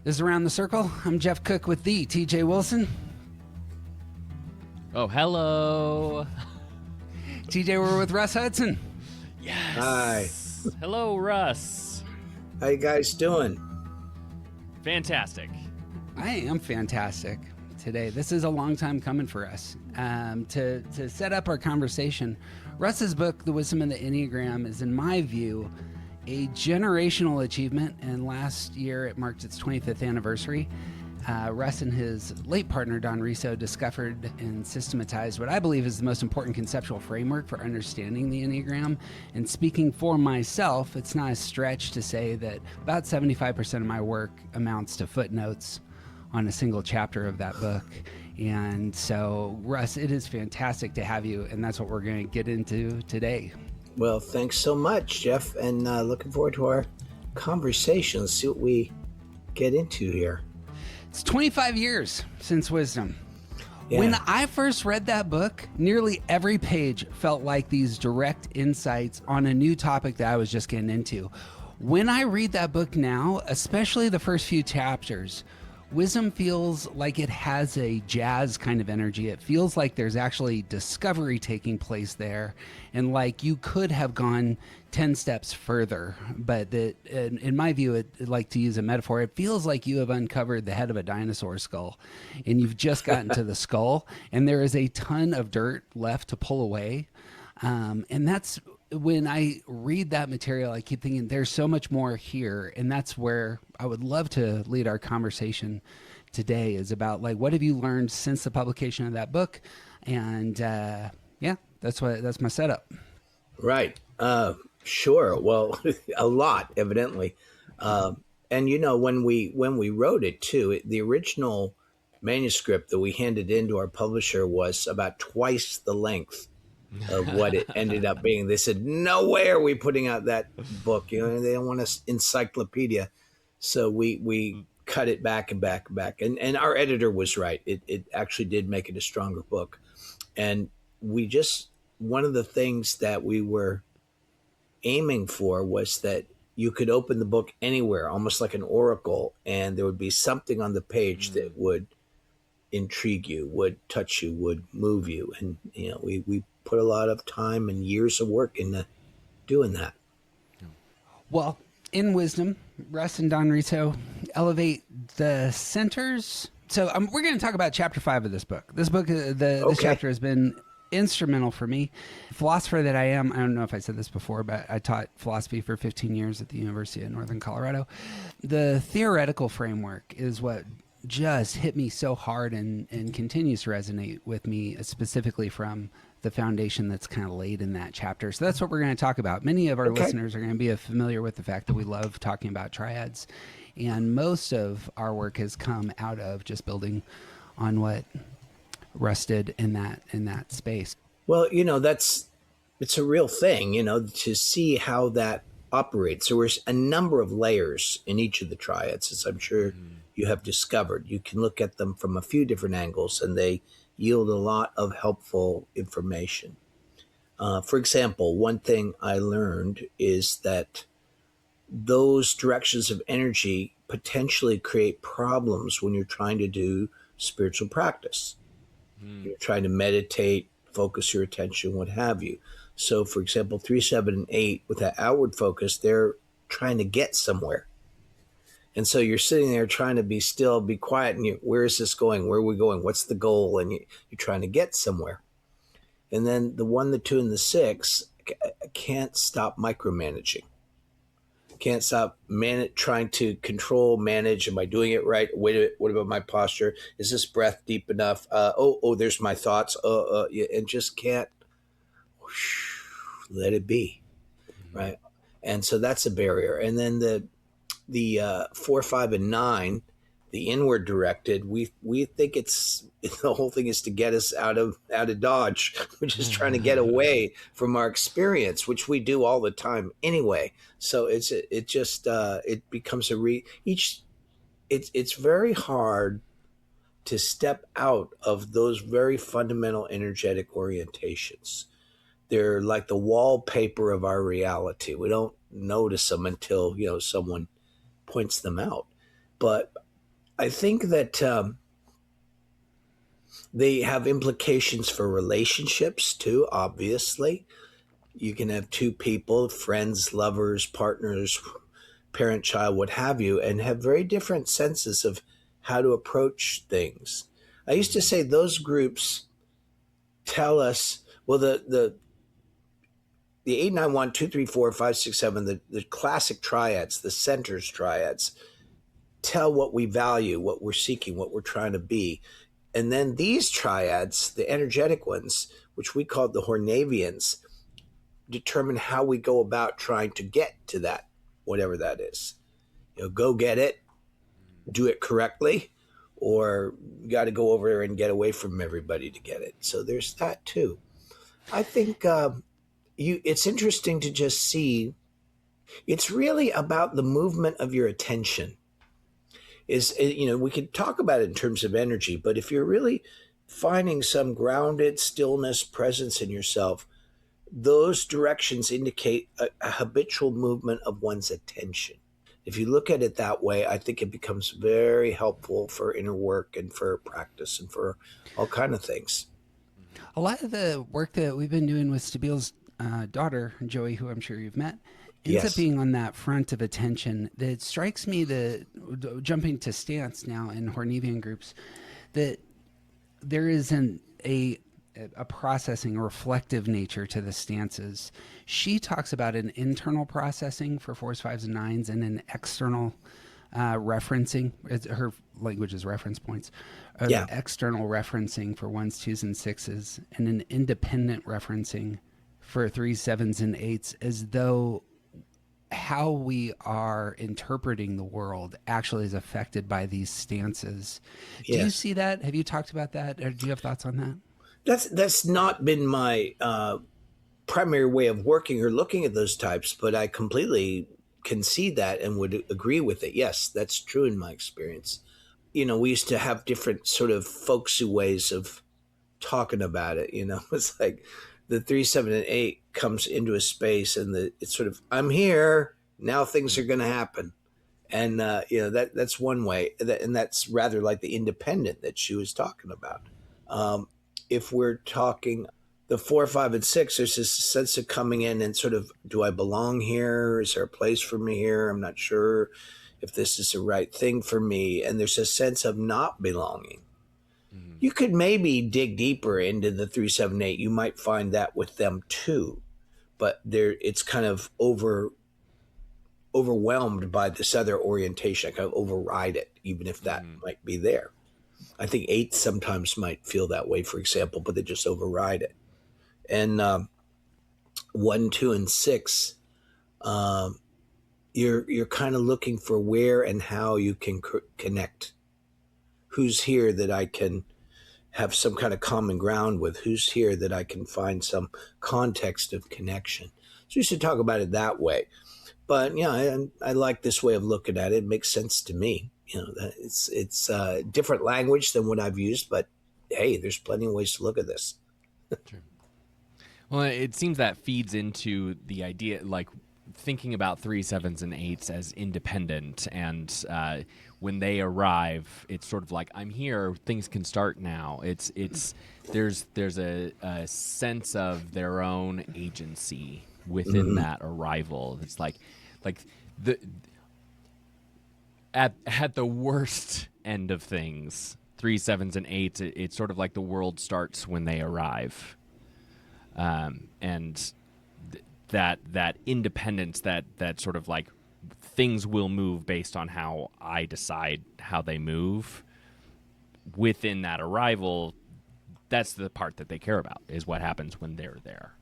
This is Around the Circle. I'm Jeff Cook with the TJ Wilson. Oh, hello. TJ, we're with Russ Hudson. Yes. Hi. Hello, Russ. How you guys doing? Fantastic. I am fantastic today. This is a long time coming for us. To set up our conversation, Russ's book, The Wisdom of the Enneagram, is, in my view, a generational achievement, and last year it marked its 25th anniversary. Russ and his late partner, Don Riso, discovered and systematized what I believe is the most important conceptual framework for understanding the Enneagram. And speaking for myself, it's not a stretch to say that about 75% of my work amounts to footnotes on a single chapter of that book. And so, Russ, it is fantastic to have you, and that's what we're going to get into today. Well, thanks so much, Jeff, and looking forward to our conversation. See what we get into here. It's 25 years since Wisdom. Yeah. When I first read that book, nearly every page felt like these direct insights on a new topic that I was just getting into. When I read that book now, especially the first few chapters, Wisdom feels like it has a jazz kind of energy. It feels like there's actually discovery taking place there, and like you could have gone 10 steps further. But that, in my view, it, like to use a metaphor, it feels like you have uncovered the head of a dinosaur skull, and you've just gotten to the skull, and there is a ton of dirt left to pull away. And that's when I read that material, I keep thinking there's so much more here. And that's where I would love to lead our conversation today, is about like, what have you learned since the publication of that book? And yeah, that's my setup. Right. Sure. Well, a lot, evidently. And you know, when we wrote it too, the original manuscript that we handed in to our publisher was about twice the length of what it ended up being. They said, no way are we putting out that book. You know, they don't want an encyclopedia. So we cut it back and back and back. And our editor was right. It actually did make it a stronger book. And one of the things that we were aiming for was that you could open the book anywhere, almost like an oracle, and there would be something on the page that would intrigue you, would touch you, would move you. And, you know, we put a lot of time and years of work into doing that. Well, in Wisdom, Russ and Don Riso elevate the centers. So we're going to talk about chapter 5 of this book. This book, this chapter has been instrumental for me. Philosopher that I am, I don't know if I said this before, but I taught philosophy for 15 years at the University of Northern Colorado. The theoretical framework is what just hit me so hard and continues to resonate with me, specifically from the foundation that's kind of laid in that chapter. So that's what we're going to talk about. Many of our listeners are going to be familiar with the fact that we love talking about triads, and most of our work has come out of just building on what Russ did in that space. Well, you know, it's a real thing, you know, to see how that operates. There was a number of layers in each of the triads, as I'm sure you have discovered. You can look at them from a few different angles, and they yield a lot of helpful information. For example, one thing I learned is that those directions of energy potentially create problems when you're trying to do spiritual practice. You're trying to meditate, focus your attention, what have you. So, for example, 3, 7, and 8, with that outward focus, they're trying to get somewhere. And so you're sitting there trying to be still, be quiet, and where is this going? Where are we going? What's the goal? And you're trying to get somewhere. And then the 1, the 2, and the 6 can't stop micromanaging. Can't stop trying to control, manage. Am I doing it right? Wait a minute, what about my posture? Is this breath deep enough? There's my thoughts. And just can't let it be, right? And so that's a barrier. And then the 4, 5, and 9, the inward directed, we think the whole thing is to get us out of Dodge. We're just trying to get away from our experience, which we do all the time anyway. So it becomes it's very hard to step out of those very fundamental energetic orientations. They're like the wallpaper of our reality. We don't notice them until, someone points them out. But I think that they have implications for relationships too, obviously. You can have two people, friends, lovers, partners, parent, child, what have you, and have very different senses of how to approach things. I used to say those groups tell us, well, the 8, 9, 1, 2, 3, 4, 5, 6, 7, the classic triads, the centers triads, tell what we value, what we're seeking, what we're trying to be. And then these triads, the energetic ones, which we call the Hornavians, determine how we go about trying to get to that, whatever that is. Go get it, do it correctly, or you got to go over there and get away from everybody to get it. So there's that too. I think it's interesting to just see. It's really about the movement of your attention. We could talk about it in terms of energy, but if you're really finding some grounded stillness, presence in yourself, those directions indicate a habitual movement of one's attention. If you look at it that way, I think it becomes very helpful for inner work and for practice and for all kind of things. A lot of the work that we've been doing with Stabile's daughter, Joey, who I'm sure you've met, ends up being on that front of attention. That strikes me that, jumping to stance now in Hornevian groups, that there is a processing, a reflective nature to the stances. She talks about an internal processing for 4s, 5s, and 9s, and an external referencing. Her language is reference points. External referencing for 1s, 2s, and 6s, and an independent referencing for 3s, 7s, and 8s, as though how we are interpreting the world actually is affected by these stances. Do you see that? Have you talked about that? Or do you have thoughts on that? That's not been my primary way of working or looking at those types, but I completely can see that and would agree with it. Yes, that's true in my experience. We used to have different sort of folksy ways of talking about it. It's like the 3, 7, and 8 comes into a space, and it's sort of, I'm here now, things are going to happen, and that's one way, and that's rather like the independent that she was talking about. If we're talking the 4, 5, and 6, there's this sense of coming in and sort of, do I belong here? Is there a place for me here? I'm not sure if this is the right thing for me. And there's a sense of not belonging. Mm-hmm. You could maybe dig deeper into the 3, 7, 8. You might find that with them too, but it's kind of overwhelmed by this other orientation. I kind of override it, even if that might be there. I think 8 sometimes might feel that way, for example, but they just override it. And 1, 2, and 6, you're kind of looking for where and how you can connect. Who's here that I can have some kind of common ground with? Who's here that I can find some context of connection? So you should talk about it that way. But I like this way of looking at it. It makes sense to me. It's a different language than what I've used, but hey, there's plenty of ways to look at this. True. Well, it seems that feeds into the idea, like thinking about 3, 7s, and 8s as independent, and when they arrive, it's sort of like, I'm here, things can start now. There's a sense of their own agency within that arrival. It's like the at the worst end of things, 3, 7s, and 8s, it's sort of like the world starts when they arrive, and that independence, that sort of like things will move based on how I decide how they move. Within that arrival, that's the part that they care about, is what happens when they're there.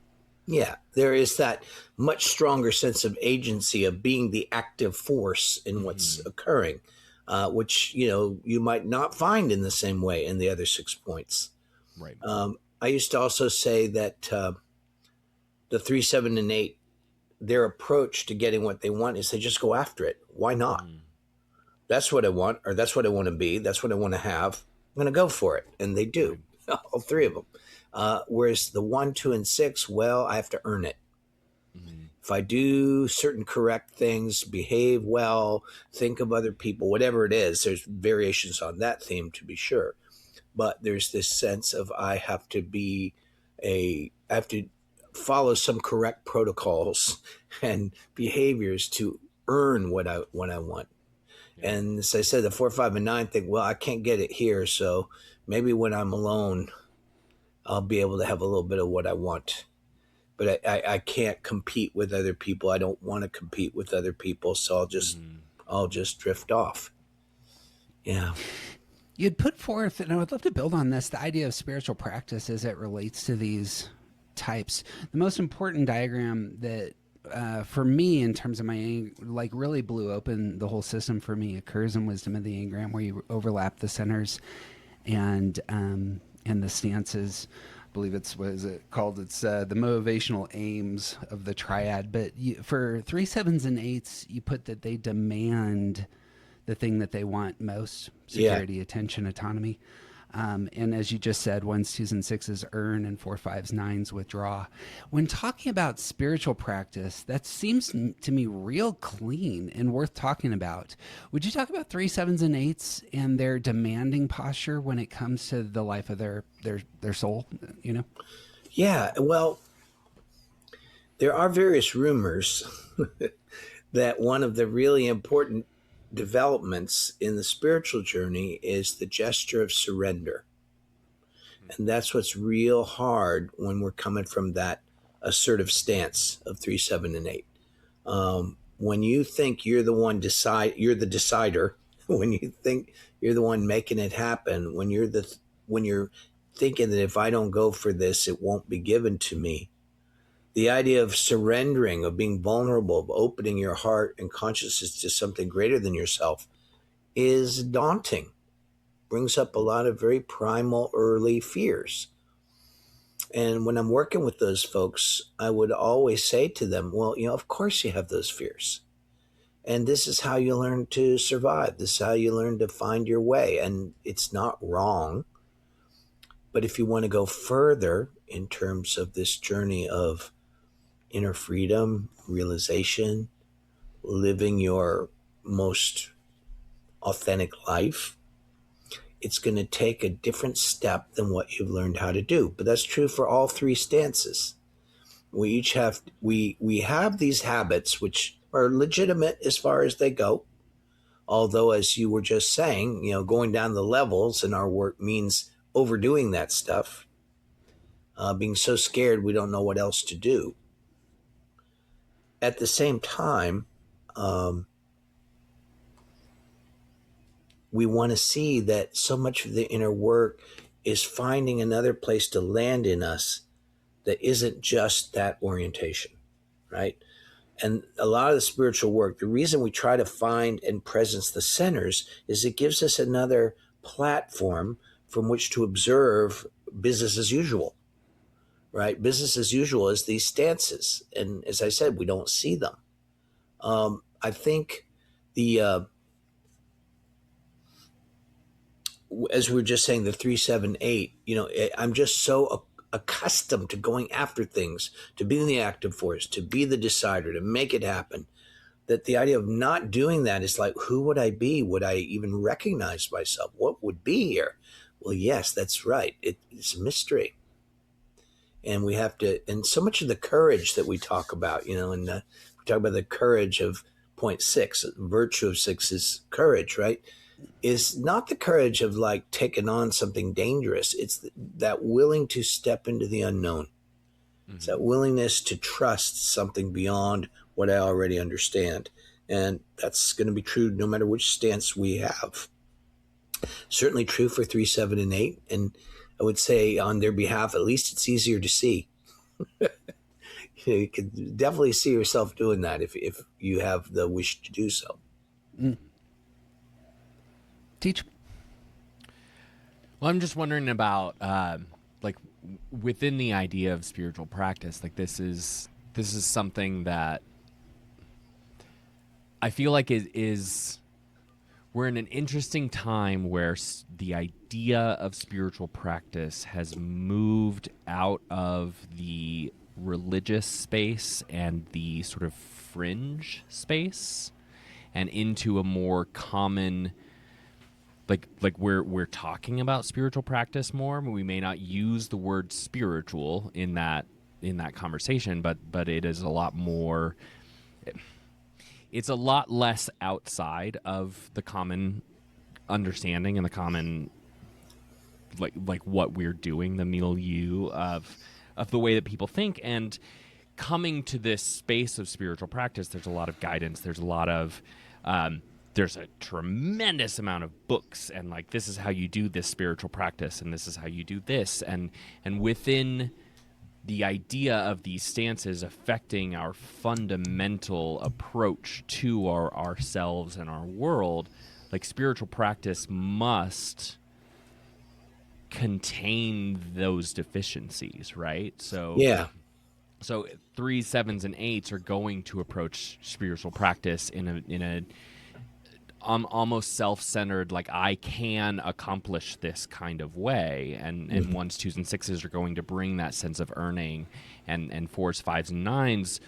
Yeah, there is that much stronger sense of agency, of being the active force in what's occurring, which, you might not find in the same way in the other 6 points. Right. I used to also say that the 3, 7, and 8, their approach to getting what they want is they just go after it. Why not? That's what I want, or that's what I want to be. That's what I want to have. I'm going to go for it. And they do, all 3 of them. Whereas the 1, 2, and 6, well, I have to earn it. if I do certain correct things, behave well, think of other people, whatever it is, there's variations on that theme to be sure. But there's this sense of I have to follow some correct protocols and behaviors to earn what I want. Yeah. And as I said, the 4, 5, and 9 think, well, I can't get it here, so maybe when I'm alone, I'll be able to have a little bit of what I want. But I can't compete with other people. I don't want to compete with other people, so I'll just drift off. Yeah. You'd put forth, and I would love to build on this, the idea of spiritual practice as it relates to these types. The most important diagram that for me, in terms of my, like, really blew open the whole system for me, occurs in Wisdom of the Enneagram, where you overlap the centers and the stances. I believe it's, what is it called? It's the motivational aims of the triad. But for 3, 7s, and 8s, you put that they demand the thing that they want most: security, attention, autonomy. And as you just said, 1s, 2s, and 6s earn, and 4, 5s, 9s withdraw. When talking about spiritual practice, that seems to me real clean and worth talking about. Would you talk about 3, 7s, and 8s and their demanding posture when it comes to the life of their soul? You know? Yeah. Well, there are various rumors that one of the really important developments in the spiritual journey is the gesture of surrender. And that's what's real hard when we're coming from that assertive stance of 3, 7, and 8. When you think you're the one you're the decider, when you think you're the one making it happen, when you're thinking that if I don't go for this, it won't be given to me. The idea of surrendering, of being vulnerable, of opening your heart and consciousness to something greater than yourself is daunting. Brings up a lot of very primal early fears. And when I'm working with those folks, I would always say to them, well, of course you have those fears. And this is how you learn to survive. This is how you learn to find your way. And it's not wrong. But if you want to go further in terms of this journey of inner freedom, realization, living your most authentic life, it's going to take a different step than what you've learned how to do. But that's true for all 3 stances. We each have we have these habits which are legitimate as far as they go. Although, as you were just saying, going down the levels in our work means overdoing that stuff, being so scared we don't know what else to do. At the same time, we want to see that so much of the inner work is finding another place to land in us that isn't just that orientation, right? And a lot of the spiritual work, the reason we try to find and presence the centers is it gives us another platform from which to observe business as usual, right? Business as usual is these stances. And as I said, we don't see them. I think as we were just saying, the 3, 7, 8, I'm just so accustomed to going after things, to be in the active force, to be the decider, to make it happen, that the idea of not doing that is like, who would I be? Would I even recognize myself? What would be here? Well, yes, that's right. It's a mystery. And we have to, and so much of the courage that we talk about, and we talk about the courage of point 6, virtue of 6 is courage, right? Is not the courage of like taking on something dangerous. It's that willing to step into the unknown. Mm-hmm. It's that willingness to trust something beyond what I already understand. And that's going to be true no matter which stance we have. Certainly true for 3, 7, and 8. And I would say on their behalf, at least it's easier to see. You can definitely see yourself doing that if you have the wish to do so. Mm. Teach. Well, I'm just wondering about like within the idea of spiritual practice, like this is something that I feel like we're in an interesting time where the idea of spiritual practice has moved out of the religious space and the sort of fringe space, and into a more common, like we're talking about spiritual practice more. We may not use the word spiritual in that conversation, but it is a lot more. It's a lot less outside of the common understanding and the common like what we're doing, the milieu of the way that people think. And coming to this space of spiritual practice, there's a lot of guidance. There's a lot of there's a tremendous amount of books, and like, this is how you do this spiritual practice, and this is how you do this, and within the idea of these stances affecting our fundamental approach to ourselves and our world, like, spiritual practice must contain those deficiencies, right? So Yeah. So 3s, 7s, and 8s are going to approach spiritual practice in a almost self-centered, like, I can accomplish this kind of way, and 1s, 2s, and 6s are going to bring that sense of earning, and 4s, 5s, and 9s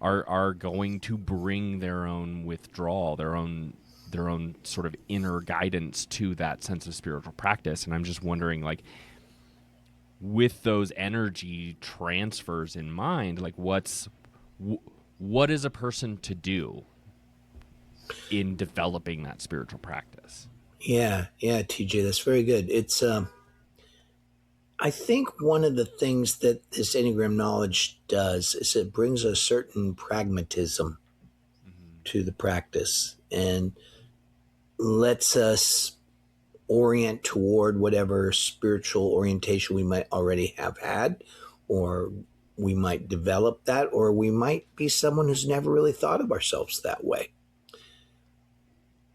are going to bring their own withdrawal, their own sort of inner guidance to that sense of spiritual practice. And I'm just wondering, like, with those energy transfers in mind, like, what is a person to do in developing that spiritual practice? Yeah, TJ, that's very good. It's I think one of the things that this Enneagram knowledge does is it brings a certain pragmatism to the practice and lets us orient toward whatever spiritual orientation we might already have had, or we might develop that, or we might be someone who's never really thought of ourselves that way.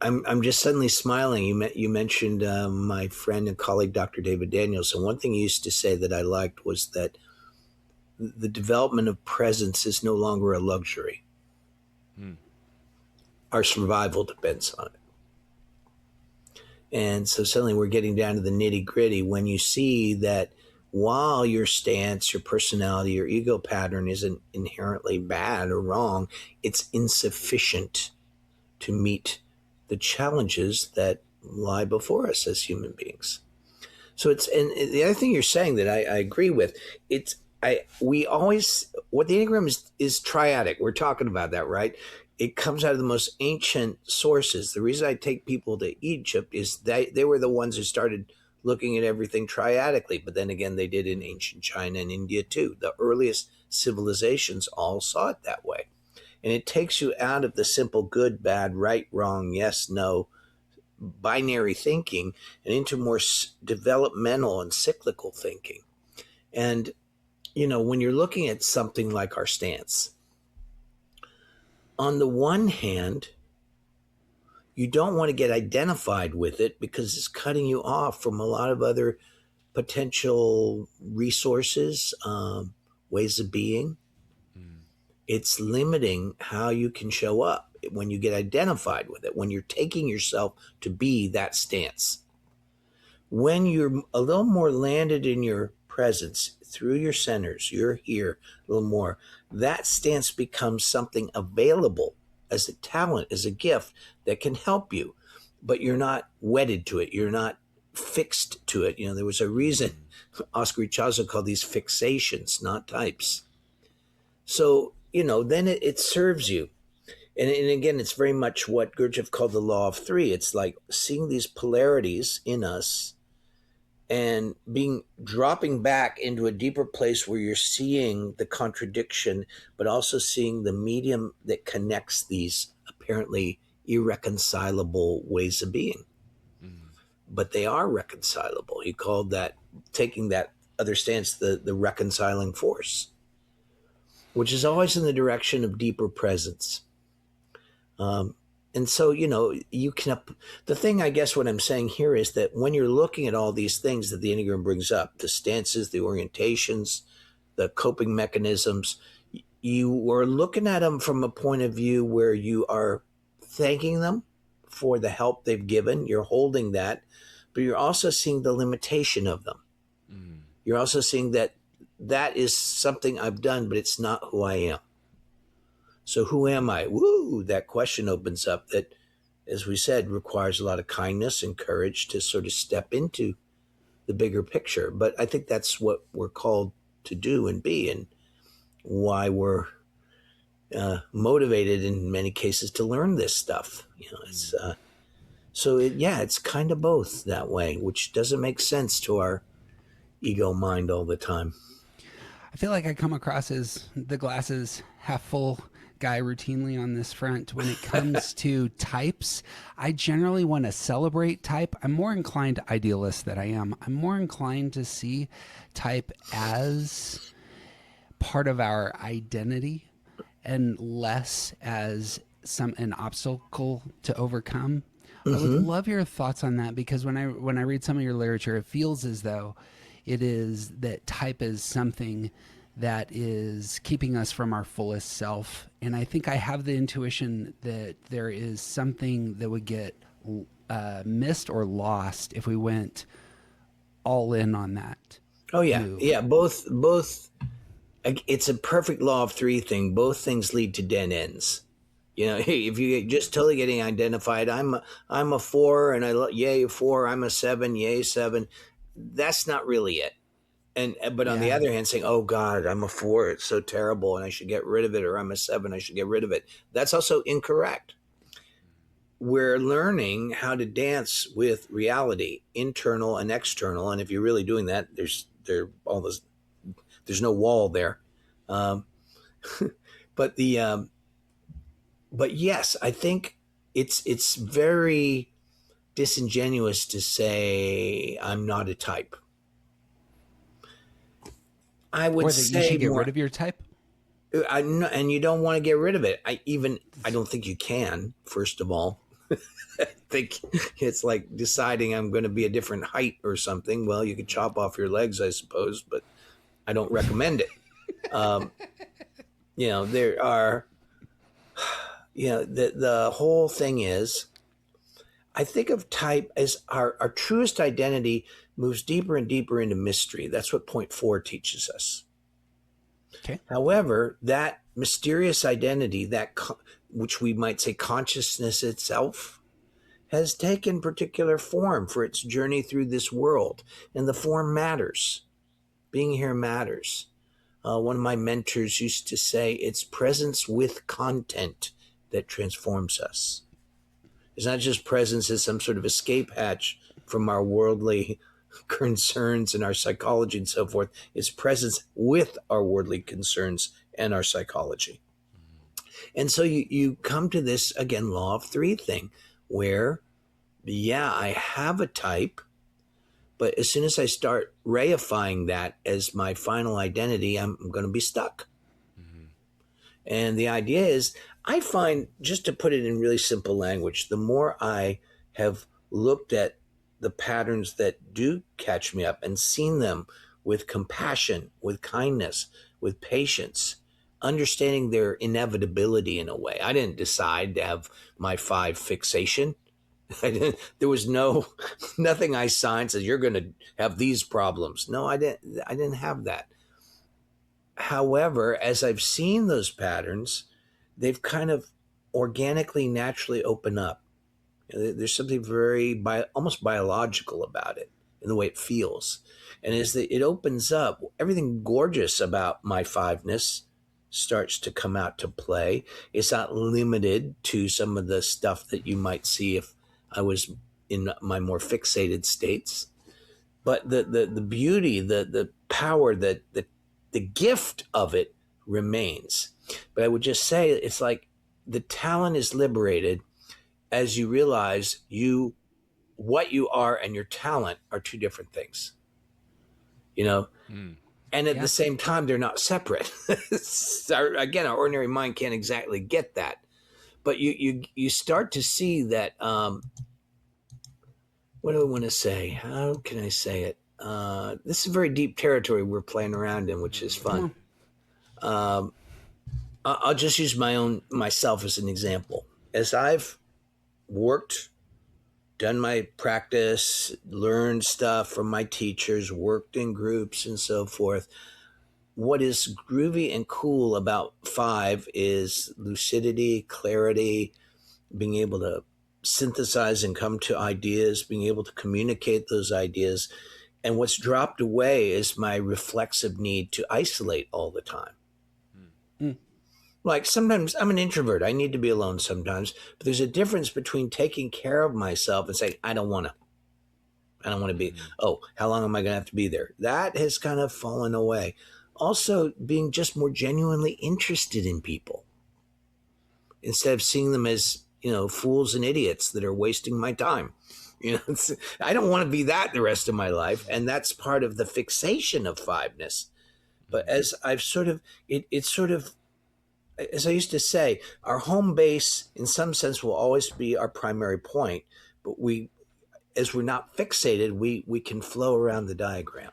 I'm just suddenly smiling. You mentioned my friend and colleague, Dr. David Daniels, and one thing he used to say that I liked was that the development of presence is no longer a luxury. Our survival depends on it. And so suddenly we're getting down to the nitty gritty. When you see that while your stance, your personality, your ego pattern isn't inherently bad or wrong, it's insufficient to meet the challenges that lie before us as human beings. So it's, and the other thing you're saying that I agree with, we always, what the Enneagram is triadic. We're talking about that, right? It comes out of the most ancient sources. The reason I take people to Egypt is they were the ones who started looking at everything triadically, but then again, they did in ancient China and India too. The earliest civilizations all saw it that way. And it takes you out of the simple good, bad, right, wrong, yes, no, binary thinking, and into more developmental and cyclical thinking. And, you know, when you're looking at something like our stance, on the one hand, you don't want to get identified with it because it's cutting you off from a lot of other potential resources, ways of being. It's limiting how you can show up when you get identified with it, when you're taking yourself to be that stance. When you're a little more landed in your presence through your centers, you're here a little more, that stance becomes something available as a talent, as a gift that can help you, but you're not wedded to it. You're not fixed to it. You know, there was a reason Oscar Ichazo called these fixations, not types. So, you know, then it serves you. And again, it's very much what Gurdjieff called the law of three. It's like seeing these polarities in us and dropping back into a deeper place where you're seeing the contradiction, but also seeing the medium that connects these apparently irreconcilable ways of being. But they are reconcilable. He called that, taking that other stance, the reconciling force, which is always in the direction of deeper presence. And so, you know, the thing, I guess what I'm saying here is that when you're looking at all these things that the Enneagram brings up, the stances, the orientations, the coping mechanisms, you are looking at them from a point of view where you are thanking them for the help they've given. You're holding that, but you're also seeing the limitation of them. You're also seeing that that is something I've done, but it's not who I am. So who am I? Woo! That question opens up that, as we said, requires a lot of kindness and courage to sort of step into the bigger picture. But I think that's what we're called to do and be, and why we're motivated in many cases to learn this stuff. It's it's kind of both that way, which doesn't make sense to our ego mind all the time. I feel like I come across as the glasses half full guy routinely on this front. When it comes to types, I generally want to celebrate type. I'm more inclined to idealist than I am. I'm more inclined to see type as part of our identity and less as an obstacle to overcome. I would love your thoughts on that, because when I read some of your literature, it feels as though it is that type is something that is keeping us from our fullest self. And I think I have the intuition that there is something that would get missed or lost if we went all in on that. Oh yeah, move. yeah. Both. It's a perfect law of three thing. Both things lead to dead ends. If you just totally getting identified, I'm a 4, and yay 4. I'm a 7, yay 7. That's not really it. But on the other hand, saying, "Oh God, I'm a 4. It's so terrible, and I should get rid of it," or "I'm a 7. I should get rid of it." That's also incorrect. We're learning how to dance with reality, internal and external. And if you're really doing that, there's no wall there. But yes, I think it's very disingenuous to say I'm not a type. I would say you should get rid of your type. And you don't want to get rid of it. I don't think you can. First of all, I think it's like deciding I'm going to be a different height or something. Well, you could chop off your legs, I suppose, but I don't recommend it. There are, the whole thing is, I think of type as our truest identity moves deeper and deeper into mystery. That's what point 4 teaches us. Okay. However, that mysterious identity, which we might say consciousness itself, has taken particular form for its journey through this world. And the form matters. Being here matters. One of my mentors used to say, it's presence with content that transforms us. It's not just presence as some sort of escape hatch from our worldly concerns and our psychology and so forth. It's presence with our worldly concerns and our psychology. And so you come to this, again, law of 3 thing, where, I have a type, but as soon as I start reifying that as my final identity, I'm going to be stuck. Mm-hmm. And the idea is, I find, just to put it in really simple language, the more I have looked at the patterns that do catch me up and seen them with compassion, with kindness, with patience, understanding their inevitability in a way. I didn't decide to have my 5 fixation. There was nothing I signed says you're going to have these problems. No, I didn't have that. However, as I've seen those patterns, they've kind of organically, naturally open up. There's something very almost biological about it in the way it feels. And as it opens up, everything gorgeous about my 5-ness starts to come out to play. It's not limited to some of the stuff that you might see if I was in my more fixated states. But the beauty, the power, the gift of it remains. But I would just say it's like the talent is liberated as you realize what you are and your talent are 2 different things. And at the same time, they're not separate. Again, our ordinary mind can't exactly get that. But you start to see that, what do I want to say? How can I say it? This is very deep territory we're playing around in, which is fun. I'll just use myself as an example. As I've worked, done my practice, learned stuff from my teachers, worked in groups and so forth, what is groovy and cool about 5 is lucidity, clarity, being able to synthesize and come to ideas, being able to communicate those ideas. And what's dropped away is my reflexive need to isolate all the time. Mm. Like sometimes I'm an introvert. I need to be alone sometimes. But there's a difference between taking care of myself and saying, I don't want to be, oh, how long am I going to have to be there? That has kind of fallen away. Also, being just more genuinely interested in people instead of seeing them as, fools and idiots that are wasting my time. I don't want to be that the rest of my life. And that's part of the fixation of 5ness. But as I've sort of, it's sort of, as I used to say, our home base in some sense will always be our primary point. But as we're not fixated, we can flow around the diagram.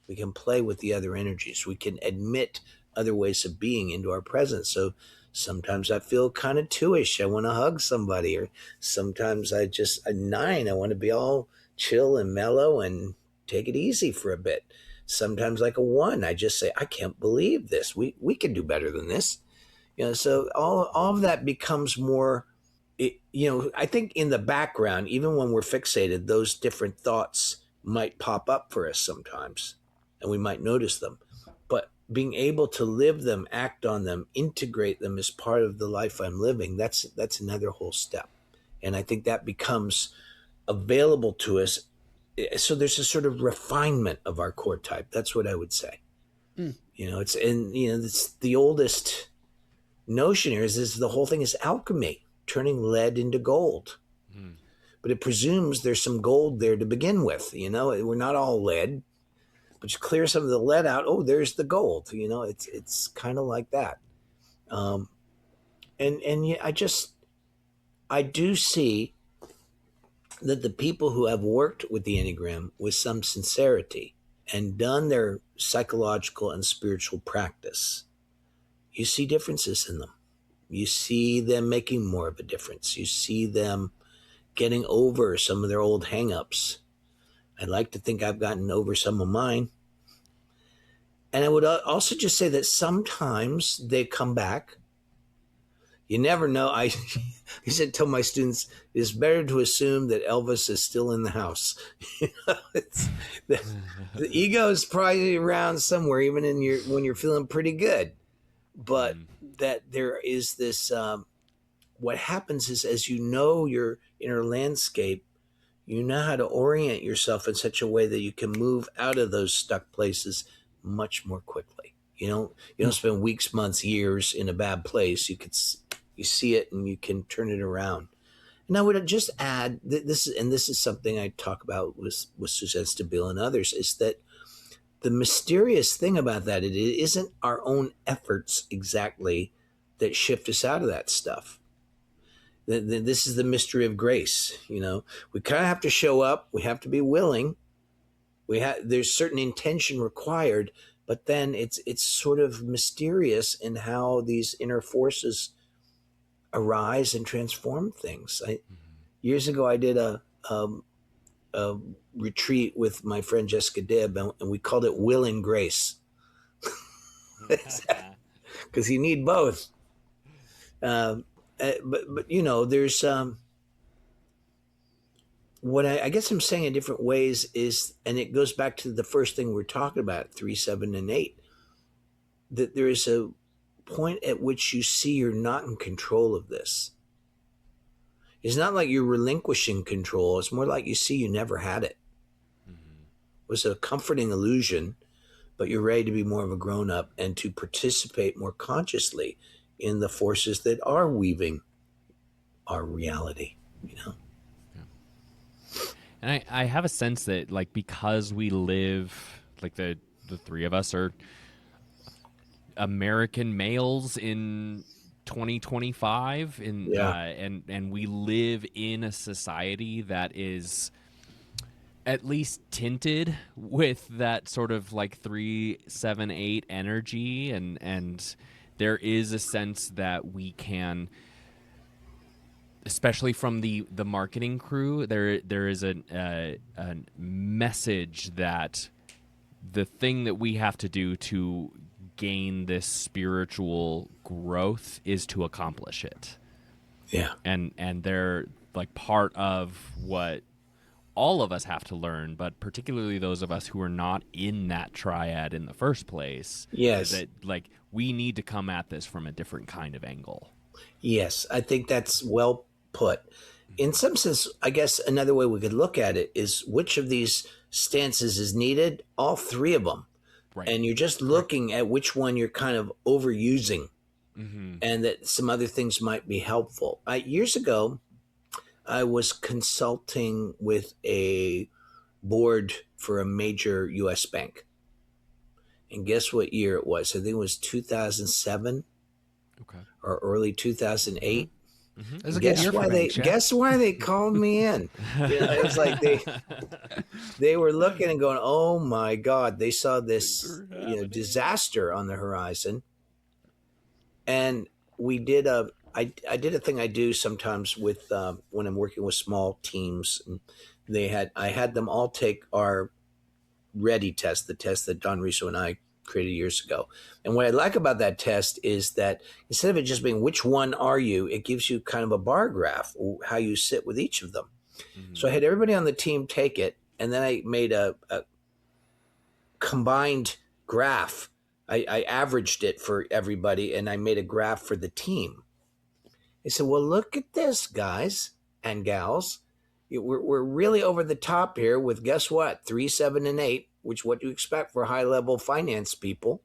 We can play with the other energies. We can admit other ways of being into our presence. So sometimes I feel kind of 2-ish. I want to hug somebody. Or sometimes a 9. I want to be all chill and mellow and take it easy for a bit. Sometimes like a 1, I just say, I can't believe this. We can do better than this. So all of that becomes more, I think in the background, even when we're fixated, those different thoughts might pop up for us sometimes, and we might notice them. But being able to live them, act on them, integrate them as part of the life I'm living, that's another whole step. And I think that becomes available to us. So there's a sort of refinement of our core type. That's what I would say. It's the oldest notion here is the whole thing is alchemy, turning lead into gold. But it presumes there's some gold there to begin with. We're not all lead, but you clear some of the lead out. Oh, there's the gold. It's kind of like that. I do see that the people who have worked with the Enneagram with some sincerity and done their psychological and spiritual practice, you see differences in them. You see them making more of a difference. You see them getting over some of their old hang-ups. I'd like to think I've gotten over some of mine. And I would also just say that sometimes they come back. You never know. I said, tell my students, it's better to assume that Elvis is still in the house. The ego is probably around somewhere, even when you're feeling pretty good. But that there is this, what happens is as you know your inner landscape, you know how to orient yourself in such a way that you can move out of those stuck places much more quickly. You don't spend weeks, months, years in a bad place. You see it and you can turn it around. And I would just add this is something I talk about with Suzanne Stabile and others, is that the mysterious thing about that, it isn't our own efforts exactly that shift us out of that stuff. This is the mystery of grace. We kind of have to show up. We have to be willing. There's certain intention required, but then it's sort of mysterious in how these inner forces arise and transform things. Years ago, I did a retreat with my friend Jessica Dibb, and we called it Will and Grace, because you need both. But there's what I guess I'm saying in different ways is, and it goes back to the first thing we're talking about, 3, 7, and 8, that there is a point at which you see you're not in control of this. It's not like you're relinquishing control. It's more like you see you never had it. It was a comforting illusion, but you're ready to be more of a grown-up and to participate more consciously in the forces that are weaving our reality, Yeah. And I have a sense that, like, because we live, like the three of us are American males in 2025, and we live in a society that is at least tinted with that sort of like 3, 7, 8 energy, and there is a sense that we can, especially from the marketing crew, there is a message that the thing that we have to do to gain this spiritual growth is to accomplish it. Yeah. And they're like part of what all of us have to learn, but particularly those of us who are not in that triad in the first place. Yes. Is that like we need to come at this from a different kind of angle. Yes, I think that's well put. In some sense, I guess another way we could look at it is which of these stances is needed? All three of them. Right. And you're just looking at which one you're kind of overusing, Mm-hmm. and that some other things might be helpful. Years ago, I was consulting with a board for a major U.S. bank. And guess what year it was? I think it was 2007 Okay. or early 2008. Mm-hmm. It was a good year for banks, yeah. Guess why they called me in? It was like they were looking and going, "Oh my God!" They saw this disaster on the horizon, and we did I did a thing I do sometimes with when I'm working with small teams, and I had them all take our Ready test, the test that Don Riso and I created years ago. And what I like about that test is that instead of it just being which one are you, it gives you kind of a bar graph, how you sit with each of them. Mm-hmm. So I had everybody on the team take it, and then I made a combined graph. I averaged it for everybody, and I made a graph for the team. I said, well, look at this, guys and gals. We're really over the top here with, guess what, 3, 7, and 8, which what you expect for high-level finance people.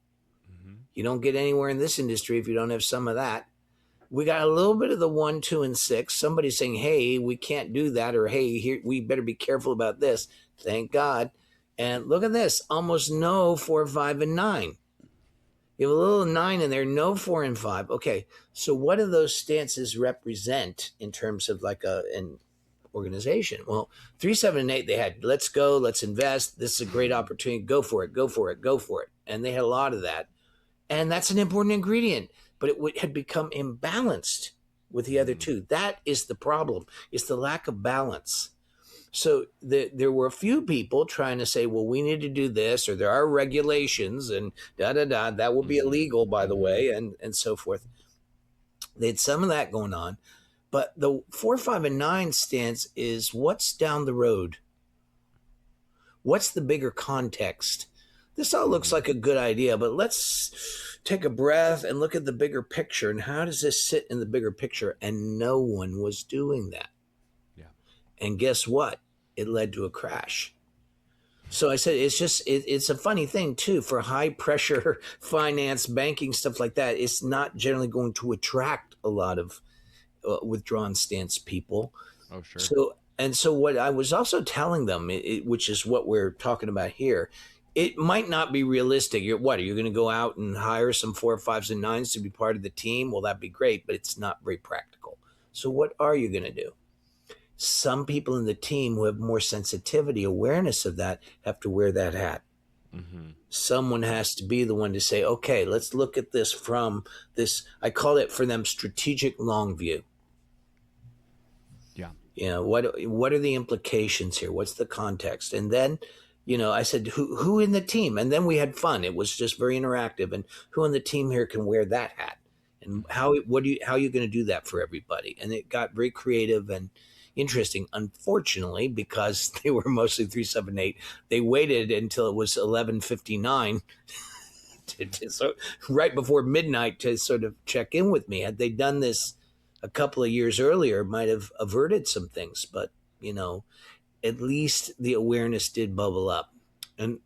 Mm-hmm. You don't get anywhere in this industry if you don't have some of that. We got a little bit of the 1, 2, and 6. Somebody's saying, hey, we can't do that, or hey, here we better be careful about this. Thank God. And look at this, almost no 4, 5, and 9. You have a little 9 in there, no 4 and 5. Okay, so what do those stances represent in terms of like an organization? Well, 3, 7, and 8, they had, let's go, let's invest. This is a great opportunity. Go for it, go for it, go for it. And they had a lot of that. And that's an important ingredient, but it had become imbalanced with the other two. That is the problem. It's the lack of balance. So there were a few people trying to say, well, we need to do this, or there are regulations and da-da-da. That would be illegal, by the way, and so forth. They had some of that going on. But the 4, 5, and 9 stance is what's down the road? What's the bigger context? This all looks like a good idea, but let's take a breath and look at the bigger picture. And how does this sit in the bigger picture? And no one was doing that. Yeah. And guess what? It led to a crash. So I said, it's a funny thing too, for high pressure finance, banking, stuff like that. It's not generally going to attract a lot of withdrawn stance people. Oh, sure. So what I was also telling them, which is what we're talking about here, it might not be realistic. Are you going to go out and hire some 4, 5s, and 9s to be part of the team? Well, that'd be great, but it's not very practical. So what are you going to do? Some people in the team who have more sensitivity, awareness of that, have to wear that hat. Mm-hmm. Someone has to be the one to say, okay, let's look at this from this, I call it for them strategic long view. Yeah. What are the implications here? What's the context? And then, I said, who in the team? And then we had fun. It was just very interactive. And who in the team here can wear that hat? And how are you going to do that for everybody? And it got very creative and interesting. Unfortunately, because they were mostly 3, 7, 8, they waited until it was 11:59 so right before midnight to sort of check in with me. Had they done this a couple of years earlier, might have averted some things. But at least the awareness did bubble up. And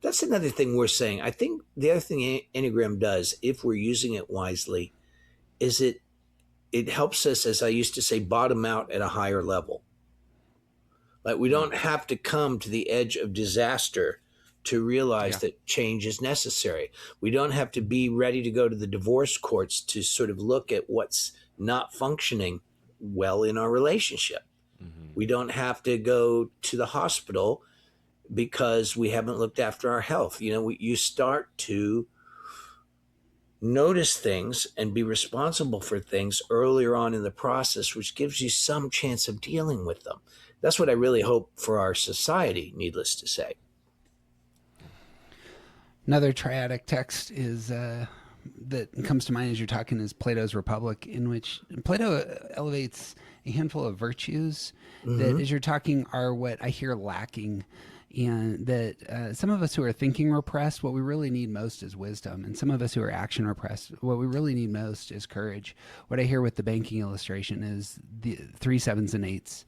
that's another thing we're saying. I think the other thing Enneagram does, if we're using it wisely, is it helps us, as I used to say, bottom out at a higher level. Like we don't have to come to the edge of disaster to realize that change is necessary. We don't have to be ready to go to the divorce courts to sort of look at what's not functioning well in our relationship. Mm-hmm. We don't have to go to the hospital because we haven't looked after our health. You start to notice things and be responsible for things earlier on in the process, which gives you some chance of dealing with them. That's what I really hope for our society, needless to say. Another triadic text is that comes to mind as you're talking is Plato's Republic, in which Plato elevates a handful of virtues that, as you're talking, are what I hear lacking. And that some of us who are thinking repressed, what we really need most is wisdom. And some of us who are action repressed, what we really need most is courage. What I hear with the banking illustration is the 3 7s and 8s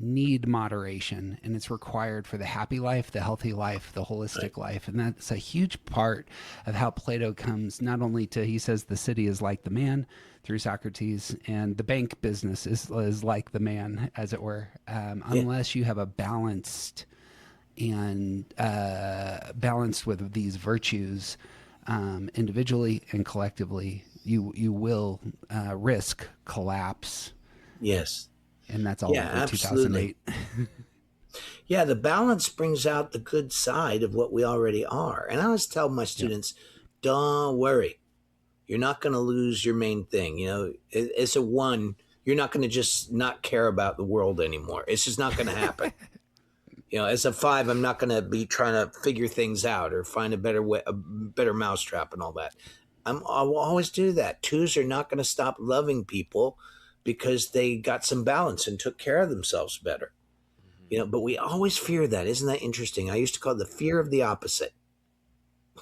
need moderation, and it's required for the happy life, the healthy life, the holistic life. And that's a huge part of how Plato comes not only to, he says the city is like the man through Socrates, and the bank business is like the man, as it were, unless you have a balanced and balanced with these virtues individually and collectively, you will risk collapse. Yes. And that's all over absolutely. 2008. Yeah, the balance brings out the good side of what we already are. And I always tell my students, don't worry. You're not going to lose your main thing. You know, as a 1, you're not going to just not care about the world anymore. It's just not going to happen. You know, as a 5, I'm not going to be trying to figure things out or find a better way, a better mousetrap and all that. I will always do that. 2s are not going to stop loving people because they got some balance and took care of themselves better. You know, but we always fear that. Isn't that interesting? I used to call it the fear of the opposite.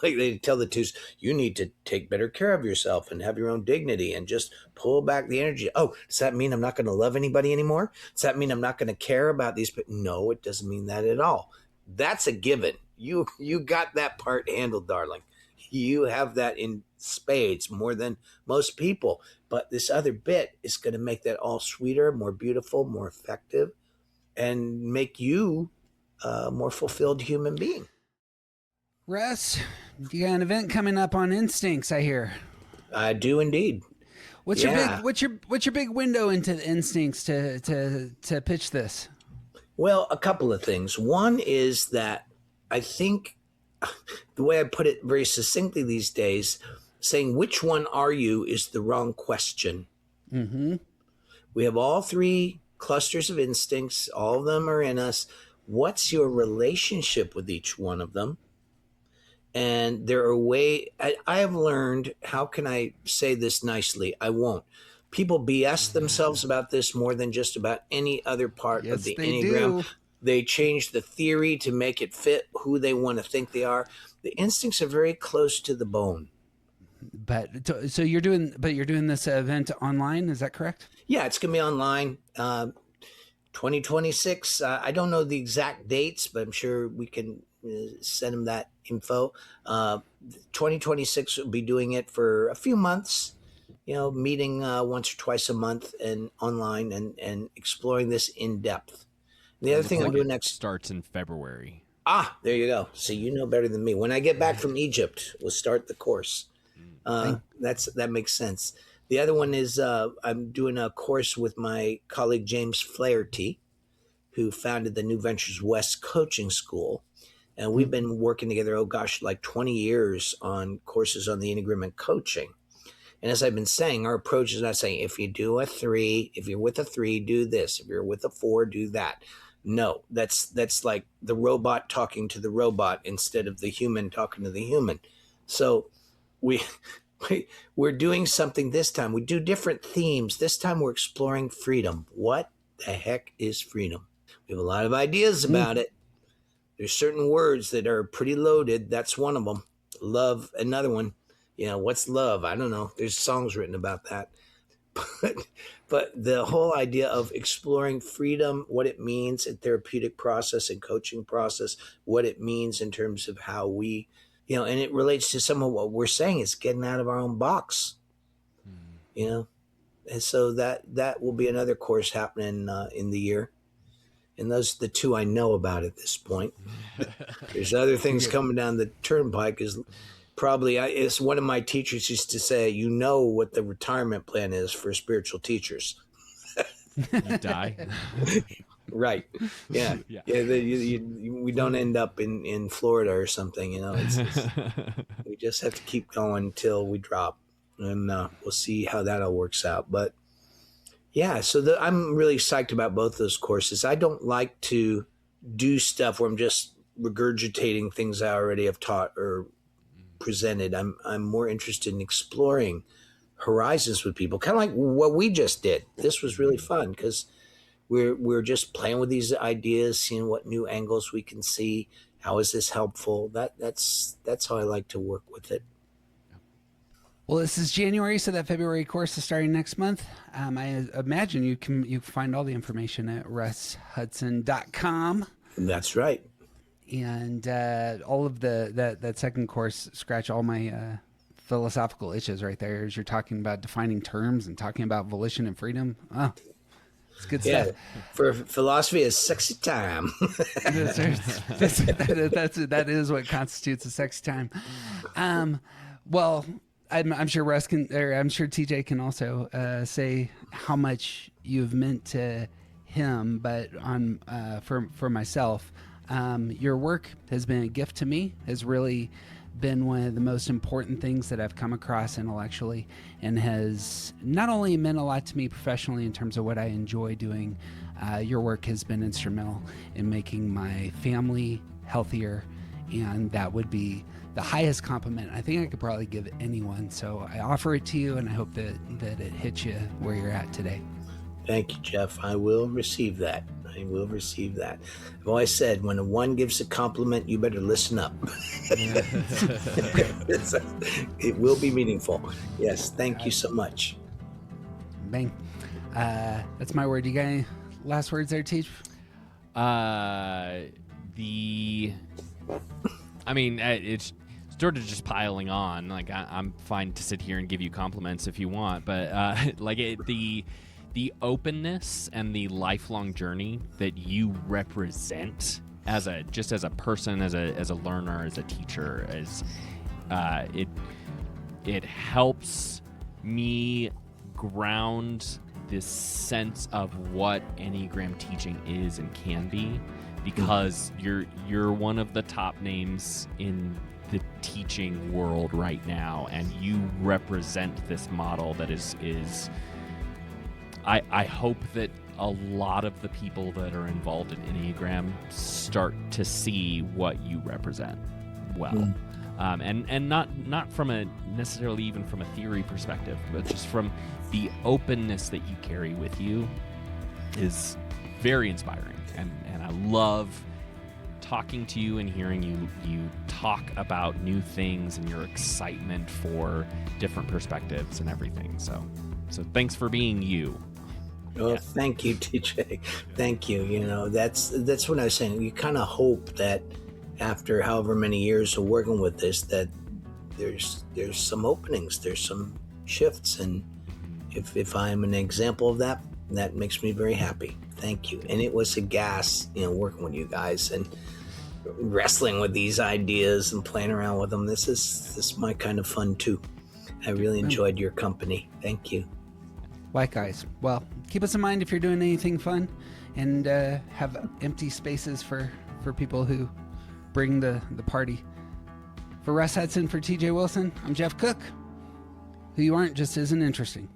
Like they tell the 2s, you need to take better care of yourself and have your own dignity and just pull back the energy. Oh, does that mean I'm not going to love anybody anymore? Does that mean I'm not going to care about these? But no, it doesn't mean that at all. That's a given. You got that part handled, darling. You have that in spades more than most people. But this other bit is going to make that all sweeter, more beautiful, more effective, and make you a more fulfilled human being. Russ, you got an event coming up on Instincts, I hear. I do indeed. What's your big window into Instincts to pitch this? Well, a couple of things. One is that I think the way I put it very succinctly these days, saying which one are you is the wrong question. Mm-hmm. We have all 3 clusters of instincts. All of them are in us. What's your relationship with each one of them? And there are I have learned, how can I say this nicely? I won't. People BS themselves about this more than just about any other part of the Enneagram. They change the theory to make it fit who they want to think they are. The instincts are very close to the bone. But so you're doing this event online, is that correct? Yeah, it's going to be online. 2026. I don't know the exact dates, but I'm sure we can send them that info. 2026 will be doing it for a few months, you know, meeting once or twice a month and online and exploring this in depth. The other thing I'm doing next starts in February. There you go. So you know better than me. When I get back from Egypt, we'll start the course. That makes sense. The other one is I'm doing a course with my colleague James Flaherty, who founded the New Ventures West Coaching School. And we've been working together, like 20 years on courses on the Enneagram and coaching. And as I've been saying, our approach is not saying, if you do a 3, if you're with a 3, do this. If you're with a 4, do that. No, that's like the robot talking to the robot instead of the human talking to the human. So we're doing something this time. We do different themes. This time we're exploring freedom. What the heck is freedom? We have a lot of ideas about it. There's certain words that are pretty loaded. That's one of them. Love, another one. You know, what's love? I don't know. There's songs written about that. But the whole idea of exploring freedom, what it means in therapeutic process and coaching process, what it means in terms of how we, you know, and it relates to some of what we're saying is getting out of our own box, you know. And so that will be another course happening in the year. And those are the 2 I know about at this point. There's other things coming down the turnpike. Is probably, it's one of my teachers used to say, you know what the retirement plan is for spiritual teachers. You die. Right. Yeah. We don't end up in Florida or something, you know. We just have to keep going until we drop. And we'll see how that all works out. But yeah, so I'm really psyched about both those courses. I don't like to do stuff where I'm just regurgitating things I already have taught or presented. I'm more interested in exploring horizons with people, kind of like what we just did. This was really fun because we're just playing with these ideas, seeing what new angles we can see. How is this helpful? That's how I like to work with it. Well, this is January, so that February course is starting next month. I imagine you can find all the information at russhudson.com. That's right. And all of that second course, scratch all my philosophical itches right there as you're talking about defining terms and talking about volition and freedom. Oh, it's good stuff. For philosophy is sexy time. That is what constitutes a sexy time. Well, I'm sure Russ can, or I'm sure TJ can also say how much you've meant to him, but for myself, your work has been a gift to me, has really been one of the most important things that I've come across intellectually, and has not only meant a lot to me professionally in terms of what I enjoy doing. Your work has been instrumental in making my family healthier, and that would be the highest compliment I think I could probably give anyone. So I offer it to you, and I hope that it hits you where you're at today. Thank you, Jeff. I will receive that. I've always said, when one gives a compliment, you better listen up. It will be meaningful. Yes, thank you so much. Bang. That's my word. You got any last words there, Teach? It's sort of just piling on. Like, I'm fine to sit here and give you compliments if you want, but the openness and the lifelong journey that you represent as a person, as a learner, as a teacher, it helps me ground this sense of what Enneagram teaching is and can be, because you're one of the top names in the teaching world right now, and you represent this model that is I hope that a lot of the people that are involved in Enneagram start to see what you represent well. And not from a necessarily even from a theory perspective, but just from the openness that you carry with you is very inspiring. And I love talking to you and hearing you talk about new things and your excitement for different perspectives and everything. So thanks for being you. Oh, Thank you, TJ. Thank you. That's what I was saying. You kind of hope that after however many years of working with this, that there's some openings, there's some shifts, and if I'm an example of that, that makes me very happy. Thank you. And it was a gas, working with you guys and wrestling with these ideas and playing around with them. This is my kind of fun too. I really enjoyed your company. Thank you. Likewise. Well, keep us in mind if you're doing anything fun, and have empty spaces for people who bring the party. For Russ Hudson, for TJ Wilson, I'm Jeff Cook. Who you aren't just isn't interesting.